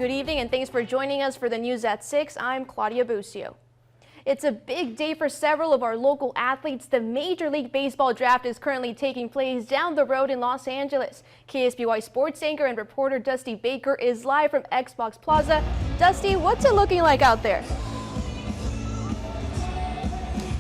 Good evening and thanks for joining us for the news at 6. I'm Claudia Bucio. It's a big day for several of our local athletes. The Major League Baseball draft is currently taking place down the road in Los Angeles. KSBY sports anchor and reporter Dusty Baker is live from Xbox Plaza. Dusty, what's it looking like out there?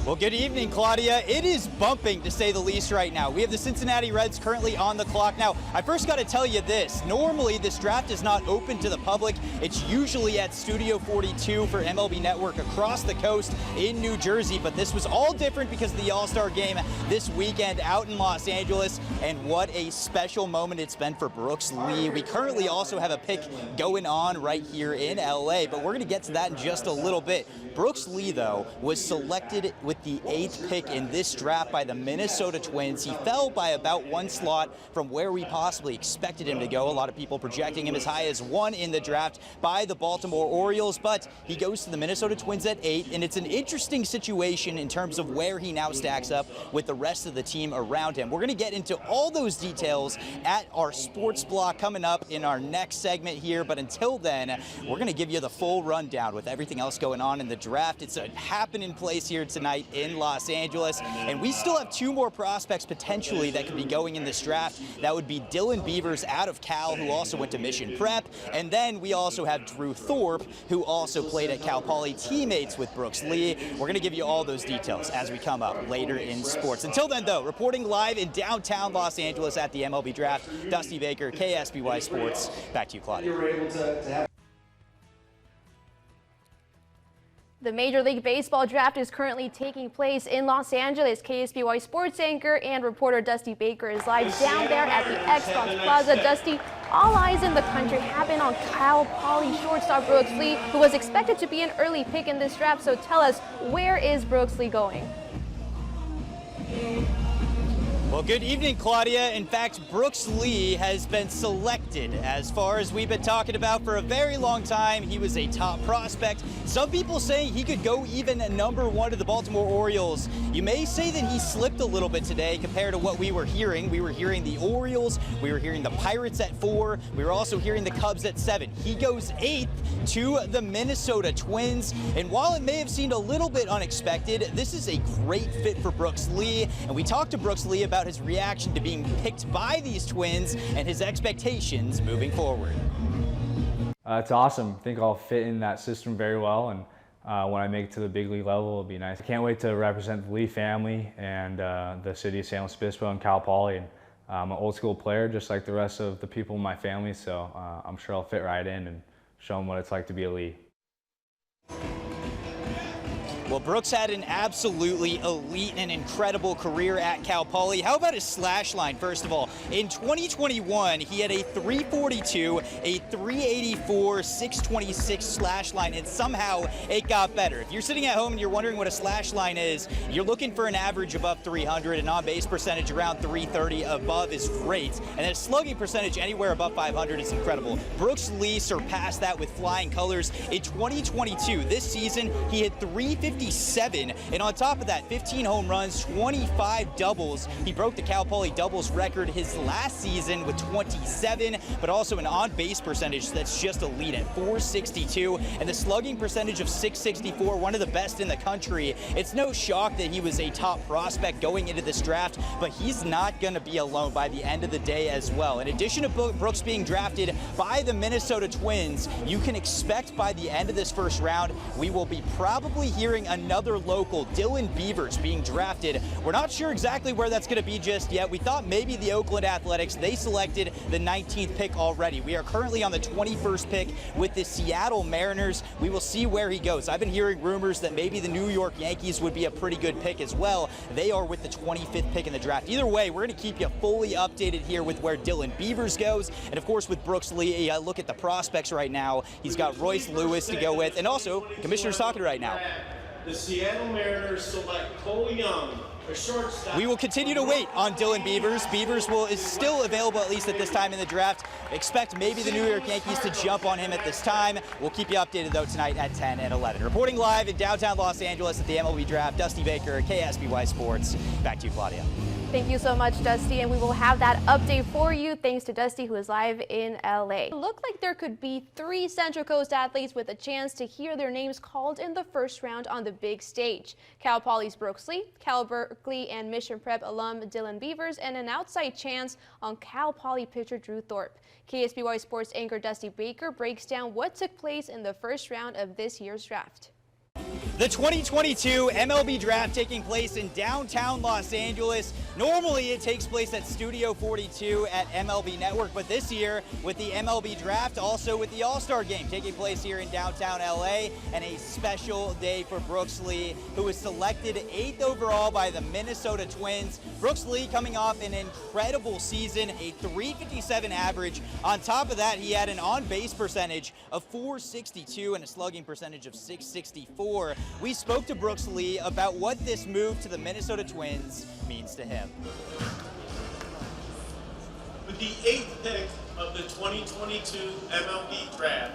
Well, good evening, Claudia. It is bumping, to say the least, right now. We have the Cincinnati Reds currently on the clock. Now, I first got to tell you this. Normally, this draft is not open to the public. It's usually at Studio 42 for MLB Network across the coast in New Jersey. But this was all different because of the All-Star game this weekend out in Los Angeles. And what a special moment it's been for Brooks Lee. We currently also have a pick going on right here in LA, but we're going to get to that in just a little bit. Brooks Lee, though, was selected with the 8th pick in this draft by the Minnesota Twins. He fell by about one slot from where we possibly expected him to go. A lot of people projecting him as high as 1 in the draft by the Baltimore Orioles, but he goes to the Minnesota Twins at 8, and it's an interesting situation in terms of where he now stacks up with the rest of the team around him. We're going to get into all those details at our sports block coming up in our next segment here, but until then, we're going to give you the full rundown with everything else going on in the draft. It's a happening place here tonight in Los Angeles, and we still have 2 more prospects potentially that could be going in this draft. That would be Dylan Beavers out of Cal, who also went to Mission Prep, and then we also have Drew Thorpe, who also played at Cal Poly, teammates with Brooks Lee. We're going to give you all those details as we come up later in sports. Until then, though, reporting live in downtown Los Angeles at the MLB Draft, Dusty Baker, KSBY Sports. Back to you, Claudia. The Major League Baseball draft is currently taking place in Los Angeles. KSBY sports anchor and reporter Dusty Baker is live down there at the Xbox Plaza. Dusty, all eyes in the country have been on Cal Poly shortstop Brooks Lee, who was expected to be an early pick in this draft. So tell us, where is Brooks Lee going? Well, good evening, Claudia. In fact, Brooks Lee has been selected. As far as we've been talking about for a very long time, he was a top prospect. Some people saying he could go even number 1 to the Baltimore Orioles. You may say that he slipped a little bit today compared to what we were hearing. We were hearing the Orioles, we were hearing the Pirates at 4, we were also hearing the Cubs at 7. He goes 8th to the Minnesota Twins. And while it may have seemed a little bit unexpected, this is a great fit for Brooks Lee. And we talked to Brooks Lee about his reaction to being picked by these Twins and his expectations moving forward. It's awesome. I think I'll fit in that system very well, and when I make it to the big league level, it'll be nice. I can't wait to represent the Lee family and the city of San Luis Obispo and Cal Poly. And I'm an old school player just like the rest of the people in my family, so I'm sure I'll fit right in and show them what it's like to be a Lee. Well, Brooks had an absolutely elite and incredible career at Cal Poly. How about his slash line, first of all? In 2021, he had a 342, a 384, 626 slash line, and somehow it got better. If you're sitting at home and you're wondering what a slash line is, you're looking for an average above 300, an on-base percentage around 330 above is great, and a slugging percentage anywhere above 500 is incredible. Brooks Lee surpassed that with flying colors. In 2022, this season, he hit 357, and on top of that, 15 home runs, 25 doubles. He broke the Cal Poly doubles record his last season with 27, but also an on-base percentage that's just elite at 462, and the slugging percentage of 664, one of the best in the country. It's no shock that he was a top prospect going into this draft, but he's not going to be alone by the end of the day as well. In addition to Brooks being drafted by the Minnesota Twins, you can expect by the end of this first round, we will be probably hearing another local, Dylan Beavers, being drafted. We're not sure exactly where that's going to be just yet. We thought maybe the Oakland Athletics. They selected the 19th pick already. We are currently on the 21st pick with the Seattle Mariners. We will see where he goes. I've been hearing rumors that maybe the New York Yankees would be a pretty good pick as well. They are with the 25th pick in the draft. Either way, we're going to keep you fully updated here with where Dylan Beavers goes. And of course, with Brooks Lee, look at the prospects right now. He's got Royce Lewis to go with, and also Commissioner's talking right now. The Seattle Mariners select Cole Young, a shortstop. We will continue to wait on Dylan Beavers. Beavers is still available, at least at this time in the draft. Expect maybe the New York Yankees to jump on him at this time. We'll keep you updated, though, tonight at 10 and 11. Reporting live in downtown Los Angeles at the MLB Draft, Dusty Baker, KSBY Sports. Back to you, Claudia. Thank you so much, Dusty, and we will have that update for you thanks to Dusty, who is live in LA. It looked like there could be 3 Central Coast athletes with a chance to hear their names called in the first round on the big stage. Cal Poly's Brooks Lee, Cal Berkeley and Mission Prep alum Dylan Beavers, and an outside chance on Cal Poly pitcher Drew Thorpe. KSBY Sports anchor Dusty Baker breaks down what took place in the first round of this year's draft. The 2022 MLB Draft taking place in downtown Los Angeles. Normally it takes place at Studio 42 at MLB Network, but this year with the MLB Draft, also with the All-Star Game taking place here in downtown LA, and a special day for Brooks Lee, who was selected 8th overall by the Minnesota Twins. Brooks Lee coming off an incredible season, a .357 average. On top of that, he had an on-base percentage of .462 and a slugging percentage of .664. We spoke to Brooks Lee about what this move to the Minnesota Twins means to him. With the 8th pick of the 2022 MLB Draft,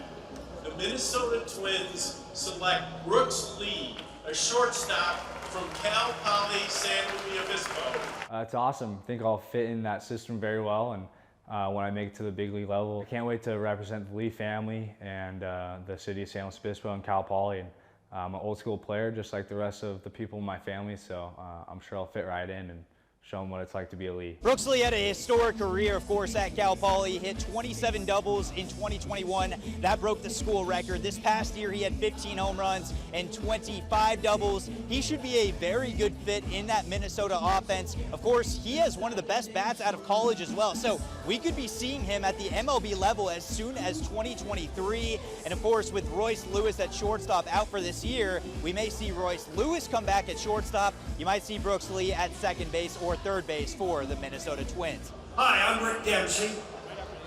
the Minnesota Twins select Brooks Lee, a shortstop from Cal Poly San Luis Obispo. It's awesome. I think I'll fit in that system very well, and when I make it to the big league level, I can't wait to represent the Lee family and the city of San Luis Obispo and Cal Poly. And I'm an old school player, just like the rest of the people in my family, so I'm sure I'll fit right in and show them what it's like to be a Lee. Brooks Lee had a historic career, of course, at Cal Poly. Hit 27 doubles in 2021. That broke the school record. This past year, he had 15 home runs and 25 doubles. He should be a very good fit in that Minnesota offense. Of course, he has one of the best bats out of college as well, so we could be seeing him at the MLB level as soon as 2023. And of course, with Royce Lewis at shortstop out for this year, we may see Royce Lewis come back at shortstop. You might see Brooks Lee at second base or third base for the Minnesota Twins. Hi, I'm Rick Dempsey.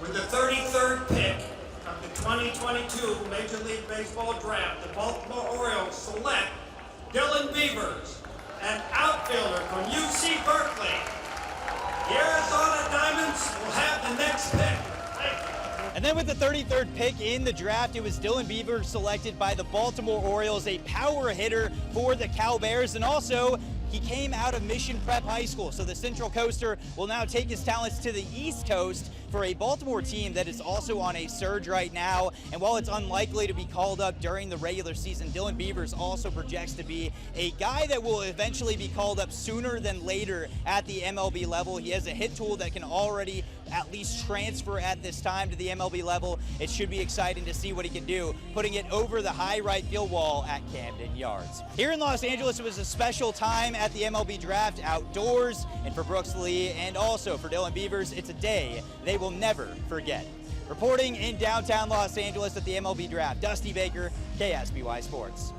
With the 33rd pick of the 2022 Major League Baseball Draft, the Baltimore Orioles select Dylan Beavers, an outfielder from UC Berkeley. The Arizona Diamonds will have the next pick. Thank you. And then with the 33rd pick in the draft, it was Dylan Beavers selected by the Baltimore Orioles, a power hitter for the Cal Bears, and also he came out of Mission Prep High School, so the Central Coaster will now take his talents to the East Coast for a Baltimore team that is also on a surge right now. And while it's unlikely to be called up during the regular season, Dylan Beavers also projects to be a guy that will eventually be called up sooner than later at the MLB level. He has a hit tool that can already at least transfer at this time to the MLB level. It should be exciting to see what he can do, putting it over the high right field wall at Camden Yards. Here in Los Angeles, it was a special time at the MLB Draft outdoors, and for Brooks Lee and also for Dylan Beavers, it's a day they will never forget. Reporting in downtown Los Angeles at the MLB Draft, Dusty Baker, KSBY Sports.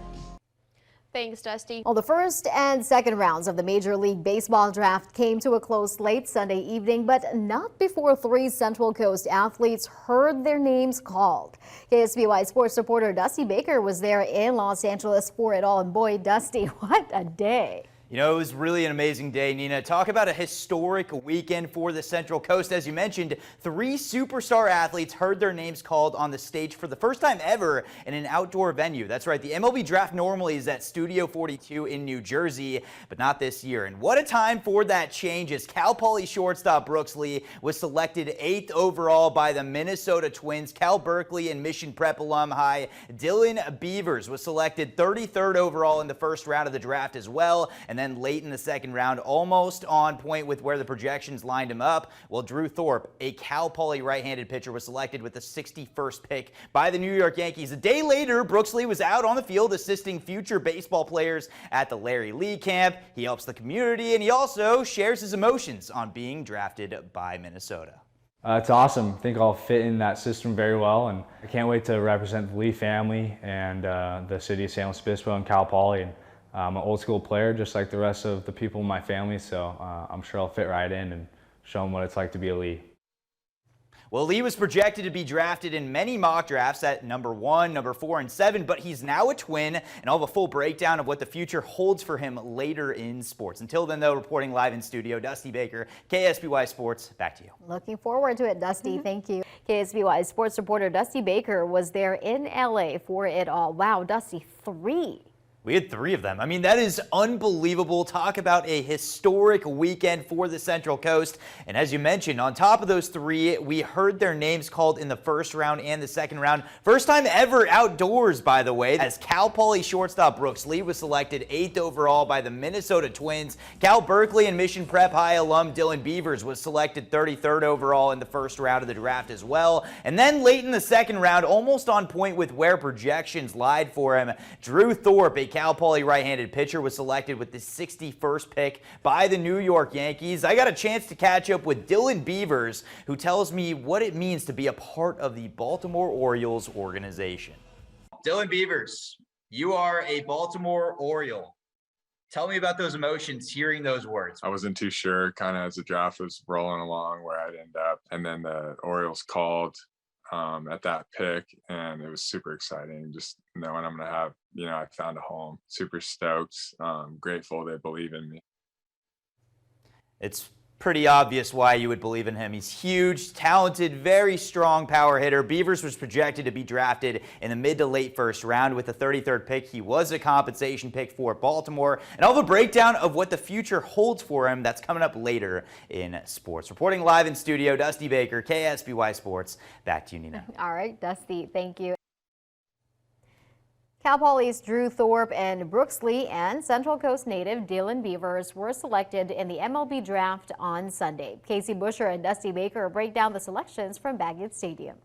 Thanks, Dusty. Well, the first and second rounds of the Major League Baseball draft came to a close late Sunday evening, but not before 3 Central Coast athletes heard their names called. KSBY sports reporter Dusty Baker was there in Los Angeles for it all, and boy, Dusty, what a day. You know, it was really an amazing day, Nina. Talk about a historic weekend for the Central Coast. As you mentioned, 3 superstar athletes heard their names called on the stage for the first time ever in an outdoor venue. That's right, the MLB Draft normally is at Studio 42 in New Jersey, but not this year. And what a time for that change, as Cal Poly shortstop Brooks Lee was selected 8th overall by the Minnesota Twins. Cal Berkeley and Mission Prep alumni Dylan Beavers was selected 33rd overall in the first round of the draft as well. And then late in the second round, almost on point with where the projections lined him up, well, Drew Thorpe, a Cal Poly right-handed pitcher, was selected with the 61st pick by the New York Yankees. A day later, Brooks Lee was out on the field assisting future baseball players at the Larry Lee camp. He helps the community, and he also shares his emotions on being drafted by Minnesota. It's awesome. I think I'll fit in that system very well, and I can't wait to represent the Lee family and the city of San Luis Obispo and Cal Poly. And I'm an old school player, just like the rest of the people in my family, so I'm sure I'll fit right in and show them what it's like to be a Lee. Well, Lee was projected to be drafted in many mock drafts at number 1, number 4, and 7, but he's now a Twin, and I'll have a full breakdown of what the future holds for him later in sports. Until then, though, reporting live in studio, Dusty Baker, KSBY Sports, back to you. Looking forward to it, Dusty. Thank you. KSBY sports reporter Dusty Baker was there in LA for it all. Wow, Dusty, 3 We had 3 of them. I mean, that is unbelievable. Talk about a historic weekend for the Central Coast. And as you mentioned, on top of those 3, we heard their names called in the first round and the second round. First time ever outdoors, by the way, as Cal Poly shortstop Brooks Lee was selected 8th overall by the Minnesota Twins. Cal Berkeley and Mission Prep High alum Dylan Beavers was selected 33rd overall in the first round of the draft as well. And then late in the second round, almost on point with where projections lied for him, Drew Thorpe, a Cal Poly right-handed pitcher, was selected with the 61st pick by the New York Yankees. I got a chance to catch up with Dylan Beavers, who tells me what it means to be a part of the Baltimore Orioles organization. Dylan Beavers, you are a Baltimore Oriole. Tell me about those emotions hearing those words. I wasn't too sure kind of as the draft was rolling along where I'd end up. And then the Orioles called at that pick, and it was super exciting just knowing I'm going to have, I found a home. Super stoked, grateful they believe in me. It's pretty obvious why you would believe in him. He's huge, talented, very strong power hitter. Beavers was projected to be drafted in the mid to late first round with the 33rd pick. He was a compensation pick for Baltimore. And I'll have a breakdown of what the future holds for him. That's coming up later in sports. Reporting live in studio, Dusty Baker, KSBY Sports. Back to you, Nina. All right, Dusty, thank you. Cal Poly's Drew Thorpe and Brooks Lee and Central Coast native Dylan Beavers were selected in the MLB Draft on Sunday. Casey Busher and Dusty Baker break down the selections from Baggett Stadium.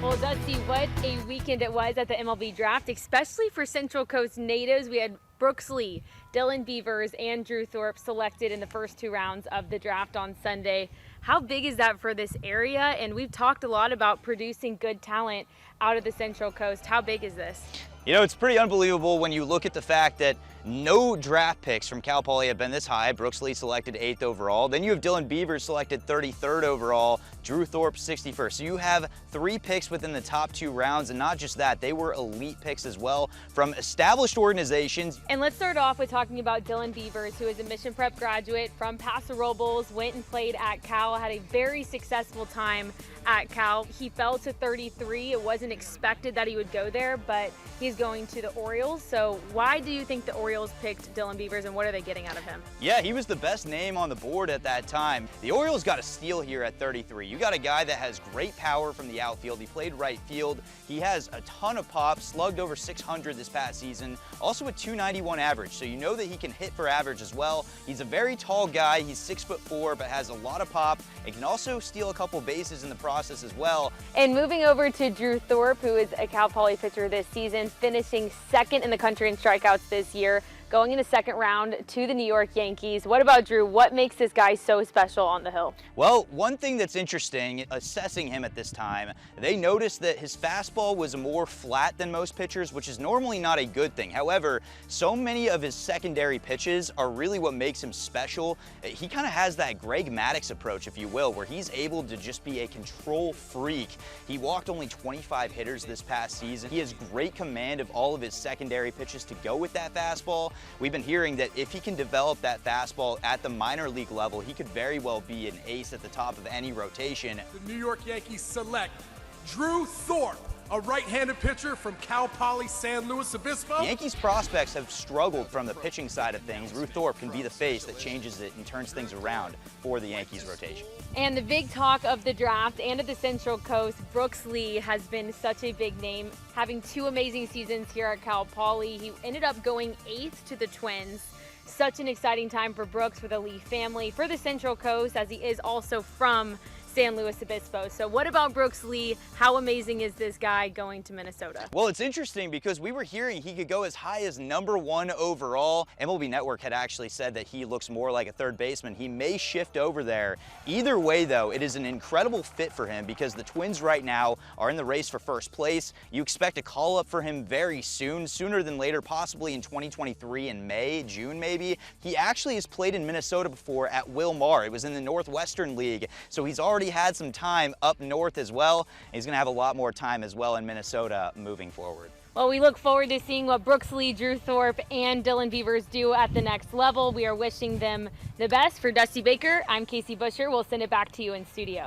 Well, Dusty, what a weekend it was at the MLB Draft, especially for Central Coast natives. We had Brooks Lee, Dylan Beavers, and Drew Thorpe selected in the first 2 rounds of the draft on Sunday. How big is that for this area? And we've talked a lot about producing good talent out of the Central Coast. How big is this? It's pretty unbelievable when you look at the fact that no draft picks from Cal Poly have been this high. Brooks Lee selected 8th overall. Then you have Dylan Beavers selected 33rd overall. Drew Thorpe 61st. So you have 3 picks within the top 2 rounds. And not just that, they were elite picks as well from established organizations. And let's start off with talking about Dylan Beavers, who is a Mission Prep graduate from Paso Robles, went and played at Cal, had a very successful time at Cal. He fell to 33. It wasn't expected that he would go there, but he's going to the Orioles. So why do you think the Orioles picked Dylan Beavers, and what are they getting out of him? Yeah, he was the best name on the board at that time. The Orioles got a steal here at 33. You got a guy that has great power from the outfield. He played right field. He has a ton of pop, slugged over 600 this past season, also a 291 average. So you know that he can hit for average as well. He's a very tall guy. He's 6'4", but has a lot of pop and can also steal a couple bases in the process as well. And moving over to Drew Thorpe, who is a Cal Poly pitcher this season, finishing 2nd in the country in strikeouts this year, going in the 2nd round to the New York Yankees. What about Drew? What makes this guy so special on the hill? Well, one thing that's interesting, assessing him at this time, they noticed that his fastball was more flat than most pitchers, which is normally not a good thing. However, so many of his secondary pitches are really what makes him special. He kind of has that Greg Maddux approach, if you will, where he's able to just be a control freak. He walked only 25 hitters this past season. He has great command of all of his secondary pitches to go with that fastball. We've been hearing that if he can develop that fastball at the minor league level, he could very well be an ace at the top of any rotation. The New York Yankees select Drew Thorpe, a right-handed pitcher from Cal Poly San Luis Obispo. The Yankees prospects have struggled from the pitching side of things. Drew Thorpe can be the face that changes it and turns things around for the Yankees rotation. And the big talk of the draft and of the Central Coast, Brooks Lee has been such a big name, having 2 amazing seasons here at Cal Poly. He ended up going 8th to the Twins. Such an exciting time for Brooks, for the Lee family, for the Central Coast, as he is also from San Luis Obispo. So what about Brooks Lee? How amazing is this guy going to Minnesota? Well, it's interesting because we were hearing he could go as high as #1 overall. MLB Network had actually said that he looks more like a third baseman. He may shift over there. Either way, though, it is an incredible fit for him because the Twins right now are in the race for first place. You expect a call up for him very soon, sooner than later, possibly in 2023 in May, June maybe. He actually has played in Minnesota before at Wilmar. It was in the Northwestern League, so he's already had some time up north as well. He's going to have a lot more time as well in Minnesota moving forward. Well, we look forward to seeing what Brooks Lee, Drew Thorpe, and Dylan Beavers do at the next level. We are wishing them the best. For Dusty Baker, I'm Casey Busher. We'll send it back to you in studio.